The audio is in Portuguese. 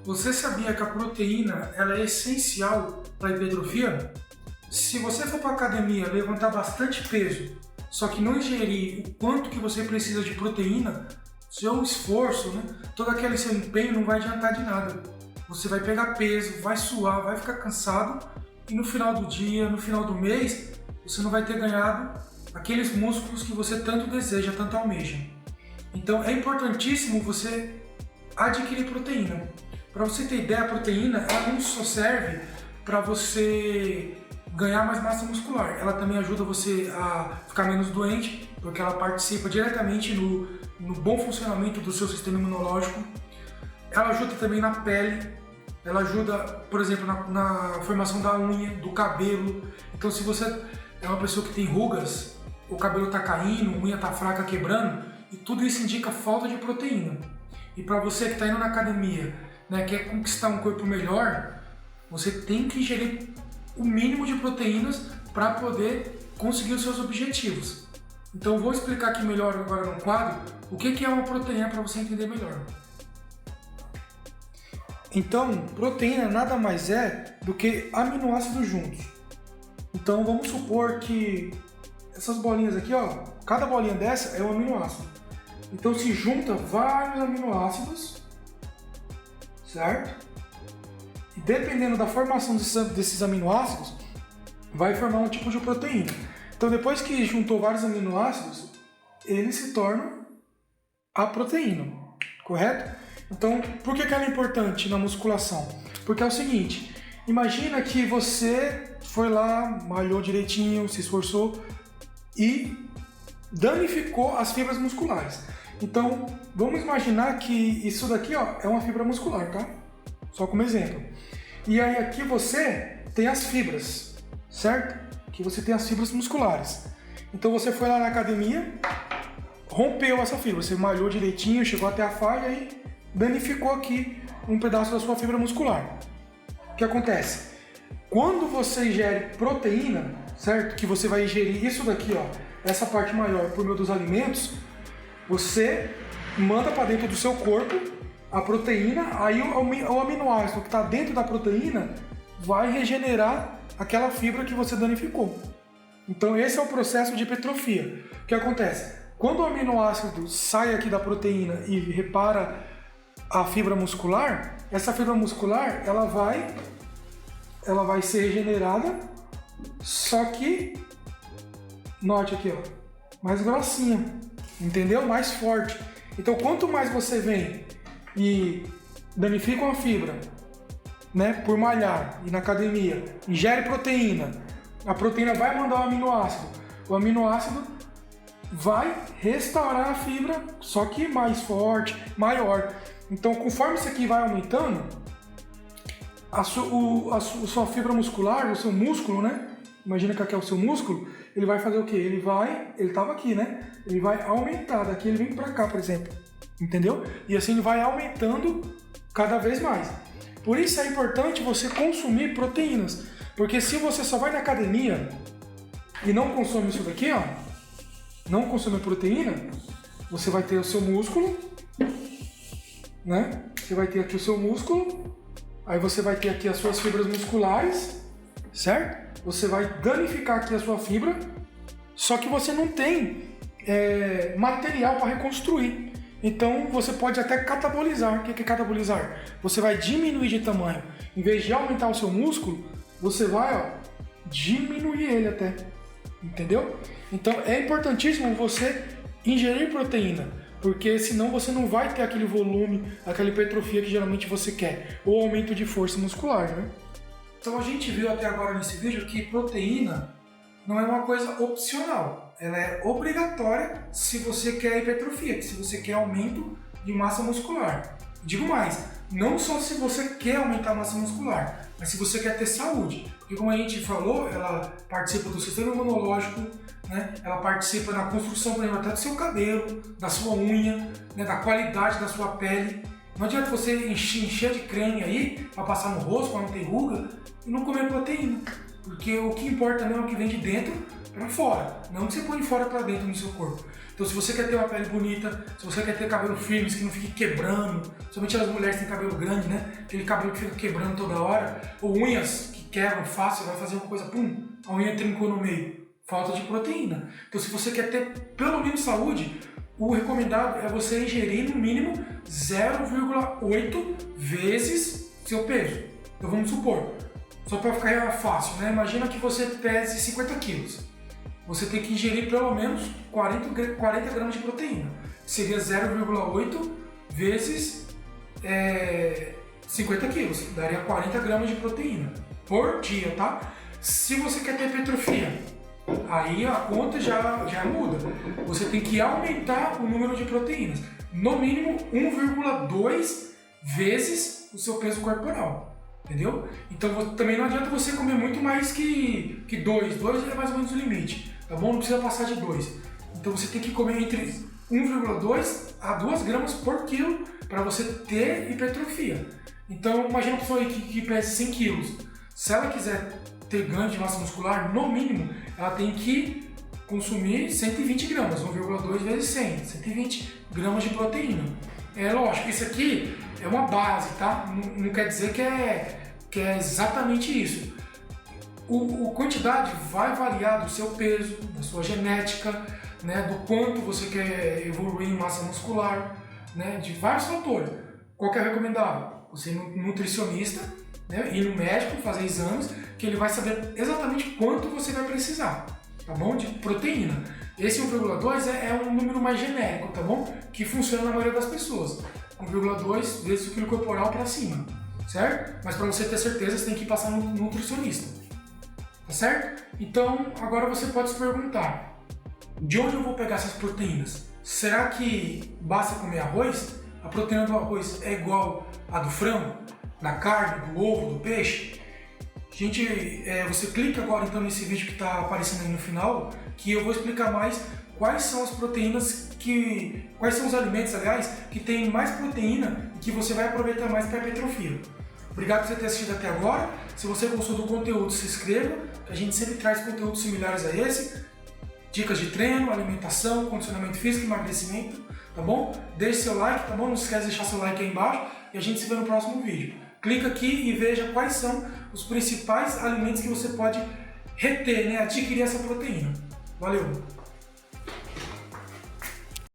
Você sabia que a proteína ela é essencial para a hipertrofia? Se você for para a academia levantar bastante peso, só que não ingerir o quanto que você precisa de proteína, seu esforço, né, todo aquele seu empenho não vai adiantar de nada. Você vai pegar peso, vai suar, vai ficar cansado e no final do dia, no final do mês, você não vai ter ganhado aqueles músculos que você tanto deseja, tanto almeja. Então é importantíssimo você adquirir proteína. Para você ter ideia, a proteína ela não só serve para você ganhar mais massa muscular, ela também ajuda você a ficar menos doente, porque ela participa diretamente no bom funcionamento do seu sistema imunológico. Ela ajuda também na pele, ela ajuda, por exemplo, na formação da unha, do cabelo. Então, se você é uma pessoa que tem rugas, o cabelo está caindo, a unha está fraca, quebrando, e tudo isso indica falta de proteína. E para você que está indo na academia, né, quer conquistar um corpo melhor, você tem que ingerir o mínimo de proteínas para poder conseguir os seus objetivos. Então eu vou explicar aqui melhor agora no quadro o que é uma proteína para você entender melhor. Então, proteína nada mais é do que aminoácidos juntos. Então vamos supor que essas bolinhas aqui, ó, cada bolinha dessa é um aminoácido. Então se junta vários aminoácidos, certo? E dependendo da formação desses aminoácidos, vai formar um tipo de proteína. Então depois que juntou vários aminoácidos, eles se tornam a proteína, correto? Então por que ela é importante na musculação? Porque é o seguinte, imagina que você foi lá, malhou direitinho, se esforçou e danificou as fibras musculares. Então, vamos imaginar que isso daqui, ó, é uma fibra muscular, tá? Só como exemplo. E aí aqui você tem as fibras, certo? Aqui você tem as fibras musculares. Então você foi lá na academia, rompeu essa fibra, você malhou direitinho, chegou até a falha e danificou aqui um pedaço da sua fibra muscular. O que acontece? Quando você ingere proteína, certo? Que você vai ingerir isso daqui, ó, essa parte maior por meio dos alimentos, você manda para dentro do seu corpo a proteína, aí o aminoácido que está dentro da proteína vai regenerar aquela fibra que você danificou. Então esse é o processo de hipertrofia. O que acontece? Quando o aminoácido sai aqui da proteína e repara a fibra muscular, essa fibra muscular ela vai ser regenerada, só que note aqui, ó, mais grossinha, entendeu? Mais forte. Então quanto mais você vem e danifica uma fibra, né, por malhar e na academia, ingere proteína, a proteína vai mandar o aminoácido vai restaurar a fibra, só que mais forte, maior. Então conforme isso aqui vai aumentando, a sua fibra muscular, o seu músculo, né? Imagina que aqui é o seu músculo, ele vai fazer o quê? Ele estava aqui, né? Ele vai aumentar, daqui ele vem para cá, por exemplo. Entendeu? E assim ele vai aumentando cada vez mais. Por isso é importante você consumir proteínas, porque se você só vai na academia e não consome isso daqui, ó, não consome proteína, você vai ter o seu músculo, né? Você vai ter aqui o seu músculo, aí você vai ter aqui as suas fibras musculares, certo? Você vai danificar aqui a sua fibra, só que você não tem material para reconstruir. Então você pode até catabolizar. O que é catabolizar? Você vai diminuir de tamanho. Em vez de aumentar o seu músculo, você vai, ó, diminuir ele até. Entendeu? Então é importantíssimo você ingerir proteína, porque senão você não vai ter aquele volume, aquela hipertrofia que geralmente você quer, ou aumento de força muscular, né? Então a gente viu até agora nesse vídeo que proteína não é uma coisa opcional, ela é obrigatória se você quer hipertrofia, se você quer aumento de massa muscular. Digo mais, não só se você quer aumentar a massa muscular, mas se você quer ter saúde. Porque como a gente falou, ela participa do sistema imunológico, né? Ela participa na construção, por exemplo, até do seu cabelo, da sua unha, né? Da qualidade da sua pele. Não adianta você encher de creme aí, para passar no rosto, para não ter ruga, e não comer proteína. Porque o que importa mesmo é o que vem de dentro, para fora, não que você põe fora para dentro no seu corpo. Então, se você quer ter uma pele bonita, se você quer ter cabelo firme, que não fique quebrando, somente as mulheres têm cabelo grande, né? Aquele cabelo que fica quebrando toda hora, ou unhas que quebram fácil, vai fazer uma coisa, pum, a unha trincou no meio. Falta de proteína. Então, se você quer ter pelo menos saúde, o recomendado é você ingerir no mínimo 0,8 vezes seu peso. Então, vamos supor, só para ficar fácil, né? Imagina que você pese 50 quilos. Você tem que ingerir pelo menos 40 gramas de proteína. Seria 0,8 vezes 50 quilos. Daria 40 gramas de proteína por dia, tá? Se você quer ter hipertrofia, aí a conta já muda. Você tem que aumentar o número de proteínas. No mínimo 1,2 vezes o seu peso corporal. Entendeu? Então também não adianta você comer muito mais que 2. 2 é mais ou menos o limite. Tá bom? Não precisa passar de 2. Então você tem que comer entre 1,2 a 2 gramas por quilo para você ter hipertrofia. Então imagina uma pessoa aí que pesa 100 quilos. Se ela quiser ter ganho de massa muscular, no mínimo, ela tem que consumir 120 gramas, 1,2 vezes 100, 120 gramas de proteína. É lógico, isso aqui é uma base, tá? Não quer dizer que é exatamente isso. A quantidade vai variar do seu peso, da sua genética, né? Do quanto você quer evoluir em massa muscular, né? De vários fatores. Qual que é recomendável? Você ir no nutricionista, né? Ir no médico, fazer exames, que ele vai saber exatamente quanto você vai precisar, tá bom? De proteína. Esse 1,2 é um número mais genérico, tá bom? Que funciona na maioria das pessoas. 1,2 vezes o quilo corporal para cima, certo? Mas para você ter certeza, você tem que passar no nutricionista, tá certo? Então, agora você pode se perguntar, de onde eu vou pegar essas proteínas? Será que basta comer arroz? A proteína do arroz é igual à do frango, da carne, do ovo, do peixe? Gente, você clica agora então nesse vídeo que está aparecendo aí no final, que eu vou explicar mais quais são as proteínas quais são os alimentos, aliás, que tem mais proteína e que você vai aproveitar mais para a hipertrofia. Obrigado por você ter assistido até agora. Se você gostou do conteúdo, se inscreva, que a gente sempre traz conteúdos similares a esse. Dicas de treino, alimentação, condicionamento físico, emagrecimento, tá bom? Deixe seu like, tá bom? Não se esqueça de deixar seu like aí embaixo e a gente se vê no próximo vídeo. Clica aqui e veja quais são os principais alimentos que você pode reter, né? Adquirir essa proteína. Valeu!